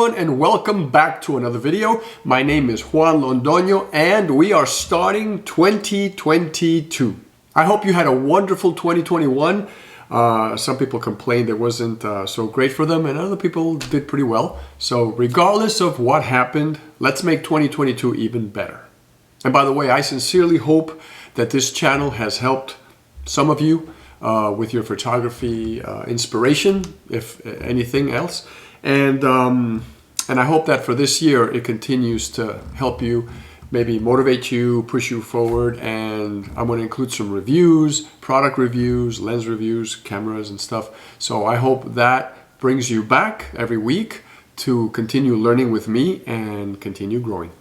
everyone, and welcome back to another video. My name is Juan Londoño and we are starting 2022. I hope you had a wonderful 2021. Some people complained it wasn't so great for them, and other people did pretty well. So regardless of what happened, let's make 2022 even better. And by the way, I sincerely hope that this channel has helped some of you with your photography inspiration, if anything else. And I hope that for this year it continues to help you, maybe motivate you, push you forward. And I'm going to include some reviews, product reviews, lens reviews, cameras and stuff. So I hope that brings you back every week to continue learning with me and continue growing.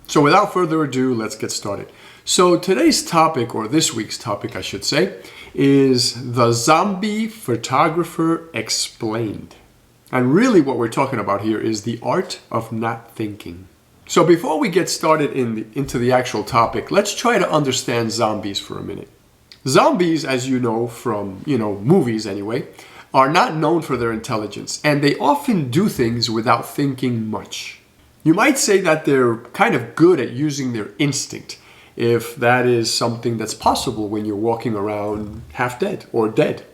So without further ado, let's get started. So today's topic, or this week's topic I should say, is the zombie photographer explained. And really what we're talking about here is the art of not thinking. So before we get started into the actual topic, let's try to understand zombies for a minute. Zombies, as you know from, movies anyway, are not known for their intelligence, and they often do things without thinking much. You might say that they're kind of good at using their instinct, if that is something that's possible when you're walking around half dead or dead.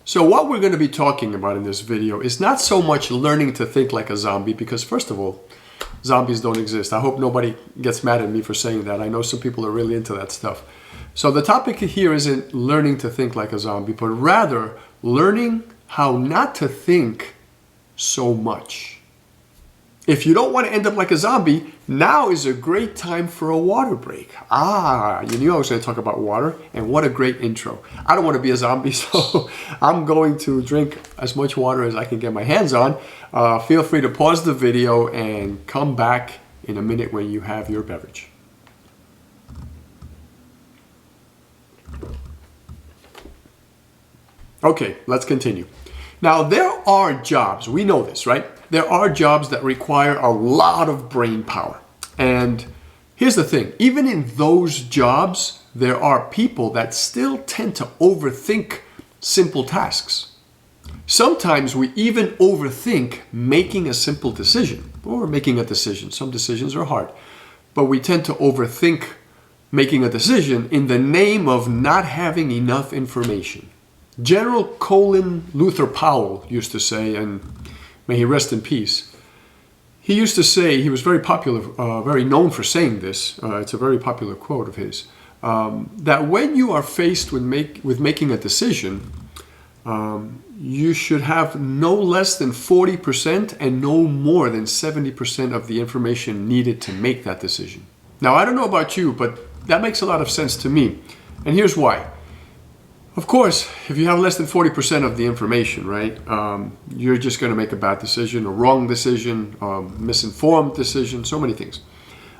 So what we're going to be talking about in this video is not so much learning to think like a zombie, because first of all, zombies don't exist. I hope nobody gets mad at me for saying that. I know some people are really into that stuff. So the topic here isn't learning to think like a zombie, but rather learning how not to think so much. If you don't want to end up like a zombie, now is a great time for a water break. You knew I was going to talk about water, and what a great intro. I don't want to be a zombie, so I'm going to drink as much water as I can get my hands on. Feel free to pause the video and come back in a minute when you have your beverage. Okay, let's continue. Now, there are jobs, we know this, right? There are jobs that require a lot of brain power. And here's the thing, even in those jobs, there are people that still tend to overthink simple tasks. Sometimes we even overthink making a simple decision or making a decision. Some decisions are hard, but we tend to overthink making a decision in the name of not having enough information. General Colin Powell used to say, and may he rest in peace, he used to say, he was very popular, very known for saying this, it's a very popular quote of his, that when you are faced with making a decision, you should have no less than 40% and no more than 70% of the information needed to make that decision. Now, I don't know about you, but that makes a lot of sense to me, and here's why. Of course, if you have less than 40% of the information, right, you're just going to make a bad decision, a wrong decision, misinformed decision, so many things,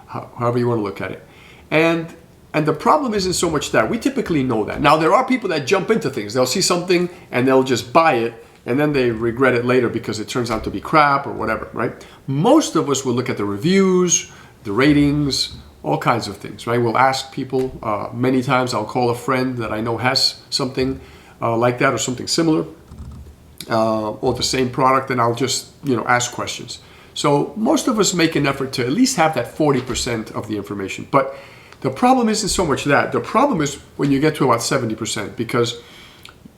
however you want to look at it. And the problem isn't so much that. We typically know that. Now, there are people that jump into things. They'll see something and they'll just buy it, and then they regret it later because it turns out to be crap or whatever, right? Most of us will look at the reviews, the ratings, all kinds of things, right? We'll ask people. Many times I'll call a friend that I know has something like that or something similar or the same product, and I'll just, ask questions. So most of us make an effort to at least have that 40% of the information. But the problem isn't so much that. The problem is when you get to about 70%, because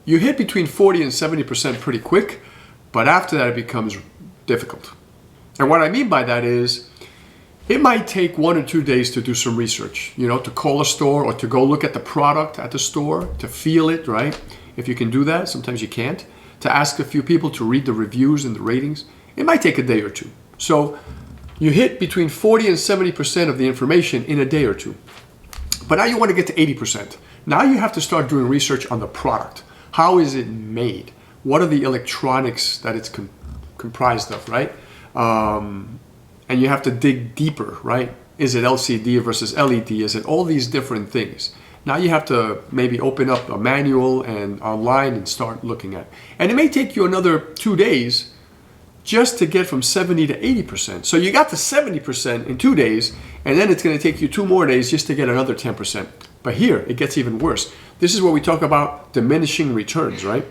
you hit between 40 and 70% pretty quick, but after that it becomes difficult. And what I mean by that is, it might take 1 or 2 days to do some research, to call a store or to go look at the product at the store, to feel it, right? If you can do that, sometimes you can't. To ask a few people to read the reviews and the ratings, it might take a day or two. So you hit between 40 and 70% of the information in a day or two. But now you want to get to 80%. Now you have to start doing research on the product. How is it made? What are the electronics that it's comprised of, right? And you have to dig deeper, right? Is it LCD versus LED? Is it all these different things? Now you have to maybe open up a manual and online and start looking at it. And it may take you another 2 days just to get from 70 to 80%. So you got to 70% in 2 days, and then it's going to take you 2 more days just to get another 10%. But here, it gets even worse. This is what we talk about diminishing returns, right?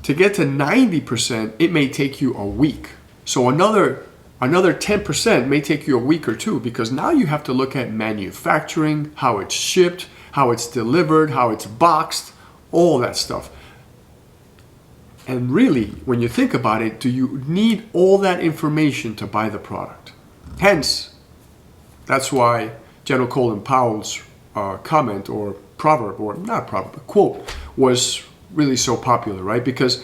To get to 90%, it may take you a week. So another 10% may take you a week or two, because now you have to look at manufacturing, how it's shipped, how it's delivered, how it's boxed, all that stuff. And really, when you think about it, do you need all that information to buy the product? Hence, that's why General Colin Powell's comment or proverb, or not proverb, but quote, was really so popular, right? Because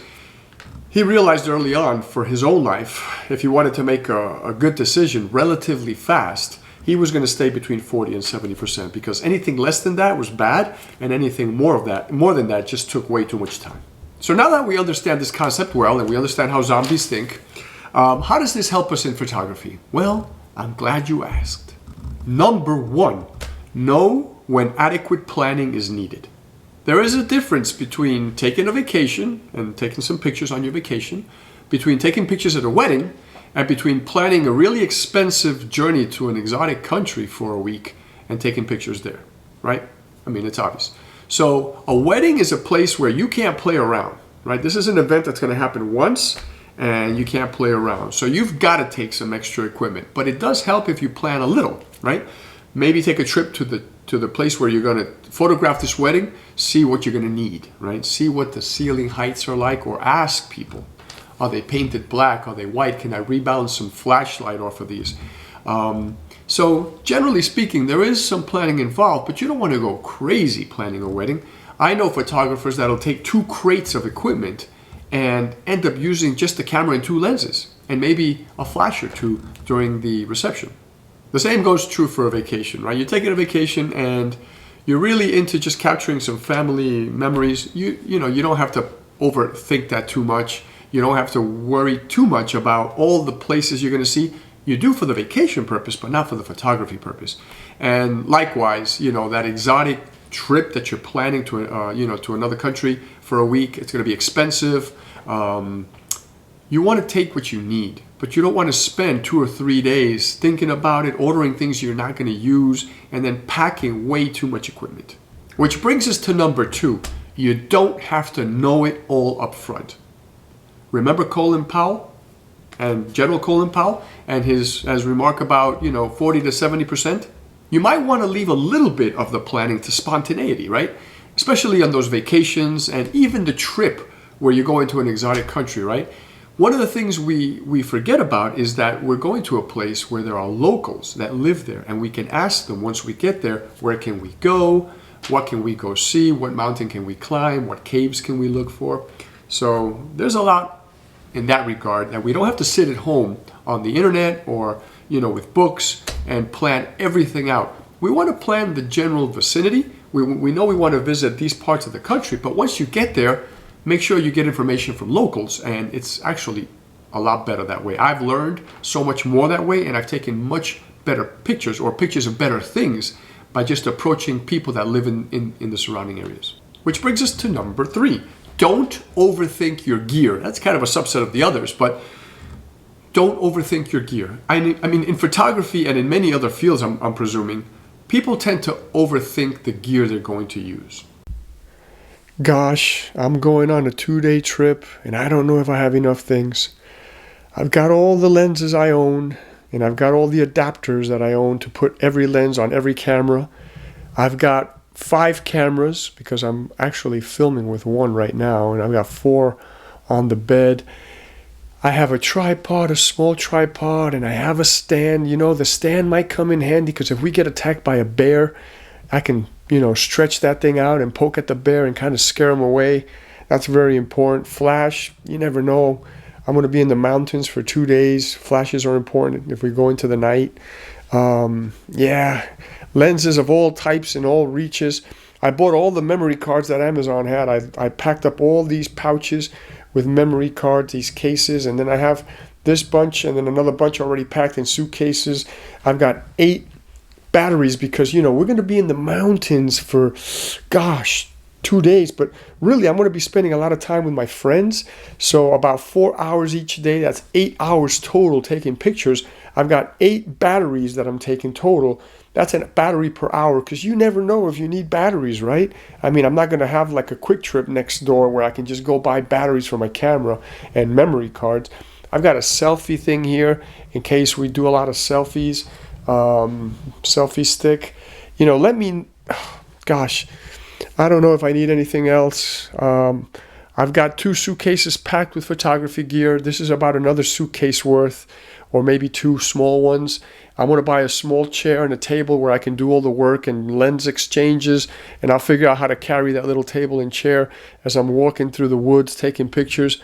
he realized early on for his own life, if he wanted to make a good decision relatively fast, he was going to stay between 40 and 70%, because anything less than that was bad, and anything more than that just took way too much time. So now that we understand this concept well, and we understand how zombies think, how does this help us in photography? Well, I'm glad you asked. Number one, know when adequate planning is needed. There is a difference between taking a vacation and taking some pictures on your vacation, between taking pictures at a wedding, and between planning a really expensive journey to an exotic country for a week and taking pictures there, right? I mean, it's obvious. So a wedding is a place where you can't play around, right? This is an event that's going to happen once, and you can't play around. So you've got to take some extra equipment, but it does help if you plan a little, right? Maybe take a trip to the place where you're going to photograph this wedding, see what you're going to need, right? See what the ceiling heights are like, or ask people, are they painted black? Are they white? Can I rebound some flashlight off of these? So generally speaking, there is some planning involved, but you don't want to go crazy planning a wedding. I know photographers that'll take 2 crates of equipment and end up using just the camera and 2 lenses, and maybe a flash or 2 during the reception. The same goes true for a vacation, right? You're taking a vacation and you're really into just capturing some family memories. You don't have to overthink that too much. You don't have to worry too much about all the places you're going to see. You do for the vacation purpose, but not for the photography purpose. And likewise, that exotic trip that you're planning to, to another country for a week, it's going to be expensive. You want to take what you need, but you don't want to spend 2 or 3 days thinking about it, ordering things you're not going to use, and then packing way too much equipment. Which brings us to number 2. You don't have to know it all up front. Remember Colin Powell and General Colin Powell and his remark about 40 to 70%? You might want to leave a little bit of the planning to spontaneity, right? Especially on those vacations and even the trip where you're going to an exotic country, right? One of the things we forget about is that we're going to a place where there are locals that live there, and we can ask them once we get there, where can we go? What can we go see? What mountain can we climb? What caves can we look for? So there's a lot in that regard that we don't have to sit at home on the internet or with books and plan everything out. We want to plan the general vicinity. We know we want to visit these parts of the country, but once you get there, make sure you get information from locals, and it's actually a lot better that way. I've learned so much more that way, and I've taken much better pictures, or pictures of better things, by just approaching people that live in the surrounding areas. Which brings us to number 3. Don't overthink your gear. That's kind of a subset of the others, but don't overthink your gear. I mean, in photography and in many other fields, I'm presuming, people tend to overthink the gear they're going to use. Gosh, I'm going on a 2-day trip and I don't know if I have enough things. I've got all the lenses I own, and I've got all the adapters that I own to put every lens on every camera. I've got 5 cameras because I'm actually filming with 1 right now, and I've got 4 on the bed. I have a tripod, a small tripod, and I have a stand. The stand might come in handy because if we get attacked by a bear, I can stretch that thing out and poke at the bear and kind of scare him away. That's very important. Flash, you never know. I'm going to be in the mountains for 2 days. Flashes are important if we go into the night. Lenses of all types and all reaches. I bought all the memory cards that Amazon had. I packed up all these pouches with memory cards, these cases, and then I have this bunch and then another bunch already packed in suitcases. I've got 8 batteries because, we're going to be in the mountains for, 2 days. But really, I'm going to be spending a lot of time with my friends. So about 4 hours each day, that's 8 hours total taking pictures. I've got 8 batteries that I'm taking total. That's a battery per hour because you never know if you need batteries, right? I mean, I'm not going to have like a quick trip next door where I can just go buy batteries for my camera and memory cards. I've got a selfie thing here in case we do a lot of selfies. Selfie stick. You know, gosh, I don't know if I need anything else. I've got 2 suitcases packed with photography gear. This is about another suitcase worth, or maybe 2 small ones. I want to buy a small chair and a table where I can do all the work and lens exchanges, and I'll figure out how to carry that little table and chair as I'm walking through the woods taking pictures.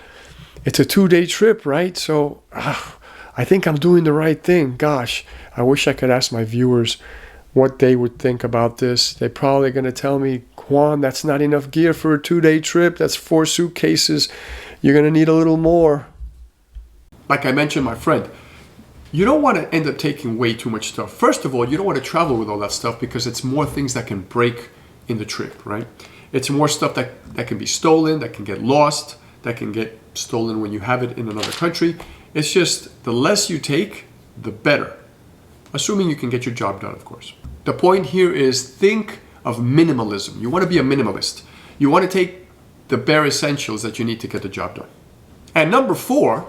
It's a 2-day trip, right? So I think I'm doing the right thing. Gosh, I wish I could ask my viewers what they would think about this. They're probably going to tell me, Juan, that's not enough gear for a 2-day trip. That's 4 suitcases. You're going to need a little more. Like I mentioned, my friend, you don't want to end up taking way too much stuff. First of all, you don't want to travel with all that stuff because it's more things that can break in the trip, right? It's more stuff that can be stolen, that can get lost, that can get stolen when you have it in another country. It's just the less you take, the better. Assuming you can get your job done, of course. The point here is think of minimalism. You want to be a minimalist. You want to take the bare essentials that you need to get the job done. And number 4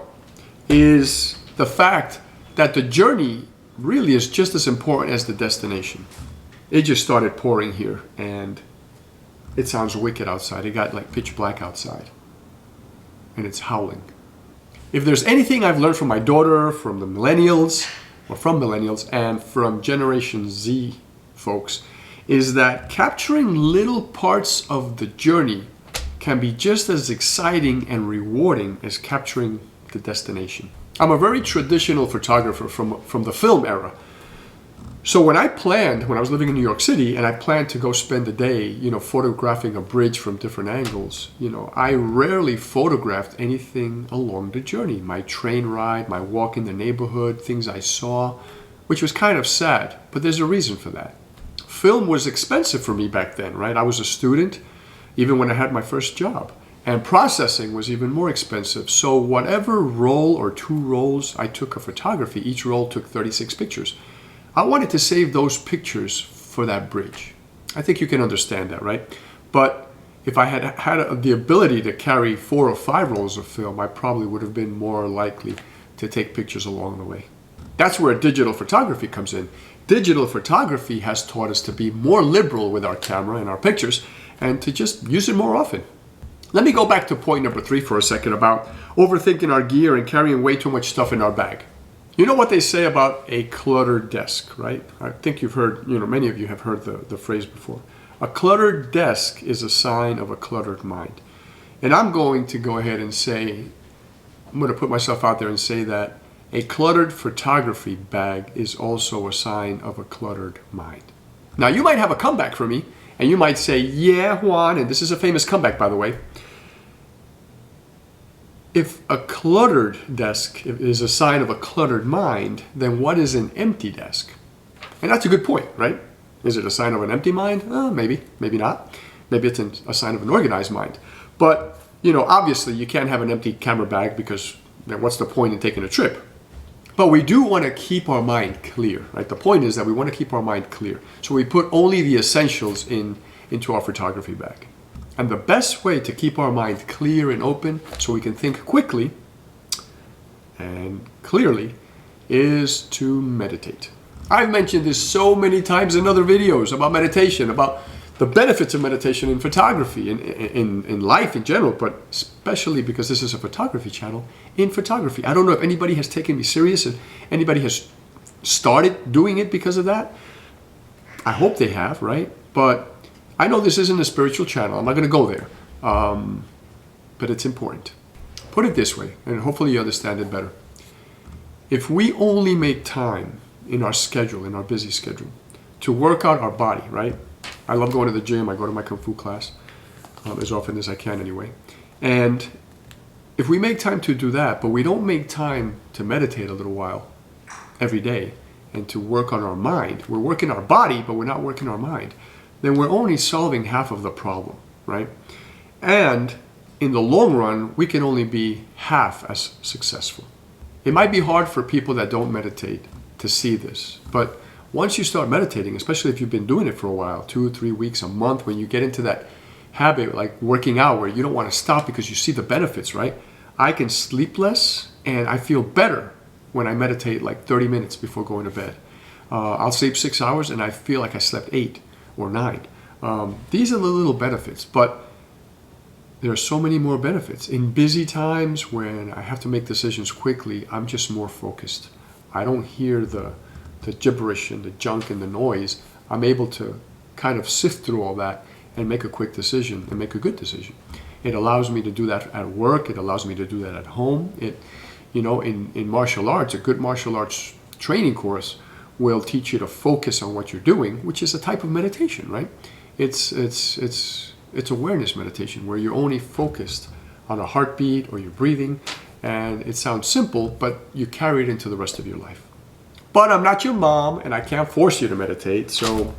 is the fact that the journey really is just as important as the destination. It just started pouring here and it sounds wicked outside. It got like pitch black outside and it's howling. If there's anything I've learned from my daughter, from the millennials, or from millennials and from Generation Z folks, is that capturing little parts of the journey can be just as exciting and rewarding as capturing the destination. I'm a very traditional photographer from the film era. So when I was living in New York City and I planned to go spend a day, photographing a bridge from different angles, I rarely photographed anything along the journey. My train ride, my walk in the neighborhood, things I saw, which was kind of sad, but there's a reason for that. Film was expensive for me back then, right? I was a student, even when I had my first job. And processing was even more expensive. So whatever roll or 2 rolls I took of photography, each roll took 36 pictures. I wanted to save those pictures for that bridge. I think you can understand that, right? But if I had the ability to carry 4 or 5 rolls of film, I probably would have been more likely to take pictures along the way. That's where digital photography comes in. Digital photography has taught us to be more liberal with our camera and our pictures and to just use it more often. Let me go back to point number 3 for a second about overthinking our gear and carrying way too much stuff in our bag. You know what they say about a cluttered desk, right? I think you've heard, many of you have heard the phrase before. A cluttered desk is a sign of a cluttered mind. And I'm going to go ahead and say, I'm going to put myself out there and say that a cluttered photography bag is also a sign of a cluttered mind. Now, you might have a comeback for me, and you might say, yeah, Juan, and this is a famous comeback, by the way. If a cluttered desk is a sign of a cluttered mind, then what is an empty desk? And that's a good point, right? Is it a sign of an empty mind? Maybe, maybe not. Maybe it's a sign of an organized mind. But, obviously you can't have an empty camera bag because what's the point in taking a trip? But we do want to keep our mind clear, right? The point is that we want to keep our mind clear. So we put only the essentials into our photography bag. And the best way to keep our mind clear and open so we can think quickly and clearly is to meditate. I've mentioned this so many times in other videos about meditation, about the benefits of meditation in photography, in life in general, but especially because this is a photography channel, in photography. I don't know if anybody has taken me serious and anybody has started doing it because of that. I hope they have, right? But I know this isn't a spiritual channel. I'm not going to go there. But it's important. Put it this way, and hopefully you understand it better. If we only make time in our schedule, in our busy schedule, to work out our body, right? I love going to the gym. I go to my Kung Fu class as often as I can anyway. And if we make time to do that, but we don't make time to meditate a little while every day and to work on our mind, we're working our body, but we're not working our mind, then we're only solving half of the problem, right? And in the long run, we can only be half as successful. It might be hard for people that don't meditate to see this, but once you start meditating, especially if you've been doing it for a while, 2 or 3 weeks, a month, when you get into that habit, like working out, where you don't want to stop because you see the benefits, right? I can sleep less and I feel better when I meditate like 30 minutes before going to bed. I'll sleep 6 hours and I feel like I slept 8 or 9. These are the little benefits, but there are so many more benefits. In busy times when I have to make decisions quickly, I'm just more focused. I don't hear the gibberish and the junk and the noise. I'm able to kind of sift through all that and make a quick decision and make a good decision. It allows me to do that at work. It allows me to do that at home. In martial arts, a good martial arts training course will teach you to focus on what you're doing, which is a type of meditation, right? It's awareness meditation where you're only focused on a heartbeat or your breathing, and it sounds simple, but you carry it into the rest of your life. But I'm not your mom, and I can't force you to meditate, so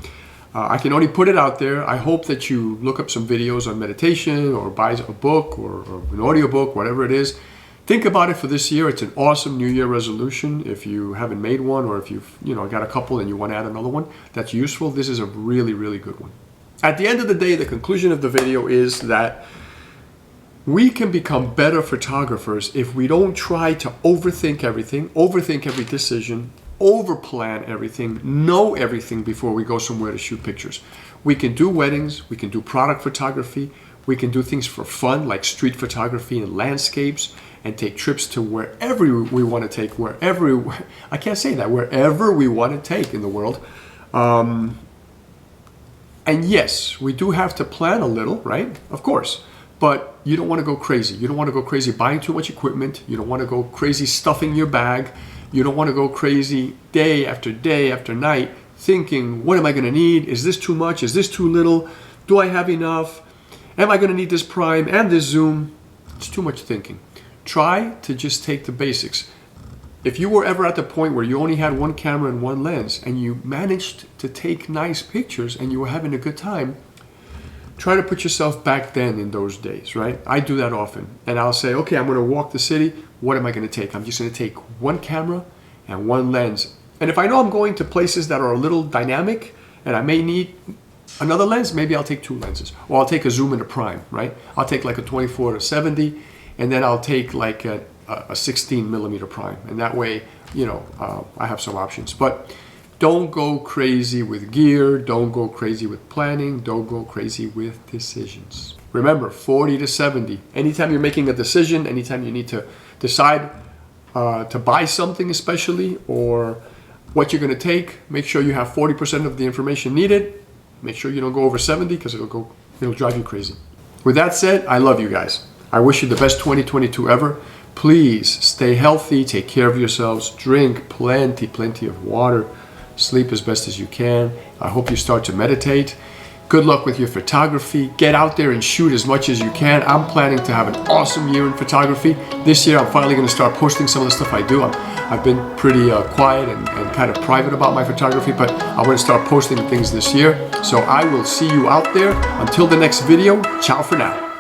I can only put it out there. I hope that you look up some videos on meditation or buy a book or an audiobook, whatever it is. Think about it for this year. It's an awesome New Year resolution. If you haven't made one, or if you've got a couple and you want to add another one that's useful, this is a really, really good one. At the end of the day, the conclusion of the video is that we can become better photographers if we don't try to overthink everything, overthink every decision, overplan everything, know everything before we go somewhere to shoot pictures. We can do weddings, we can do product photography, we can do things for fun like street photography and landscapes, and take trips to wherever we want to take, wherever we want to take in the world. And yes, we do have to plan a little, right? Of course. But you don't want to go crazy. You don't want to go crazy buying too much equipment. You don't want to go crazy stuffing your bag. You don't want to go crazy day after night thinking, what am I going to need? Is this too much? Is this too little? Do I have enough? Am I going to need this prime and this zoom? It's too much thinking. Try to just take the basics. If you were ever at the point where you only had one camera and one lens and you managed to take nice pictures and you were having a good time, try to put yourself back then in those days, right? I do that often. And I'll say, okay, I'm going to walk the city. What am I going to take? I'm just going to take one camera and one lens. And if I know I'm going to places that are a little dynamic and I may need another lens, maybe I'll take 2 lenses. Or I'll take a zoom and a prime, right? I'll take like a 24-70 and then I'll take like a 16 millimeter prime, and that way, I have some options. But don't go crazy with gear, don't go crazy with planning, don't go crazy with decisions. Remember, 40 to 70. Anytime you're making a decision, anytime you need to decide to buy something especially, or what you're going to take, make sure you have 40% of the information needed. Make sure you don't go over 70 because it'll drive you crazy. With that said, I love you guys. I wish you the best 2022 ever. Please stay healthy, take care of yourselves, drink plenty of water, sleep as best as you can. I hope you start to meditate. Good luck with your photography. Get out there and shoot as much as you can. I'm planning to have an awesome year in photography. This year I'm finally going to start posting some of the stuff I do. I've been pretty quiet and kind of private about my photography, but I want to start posting things this year. So I will see you out there. Until the next video, ciao for now.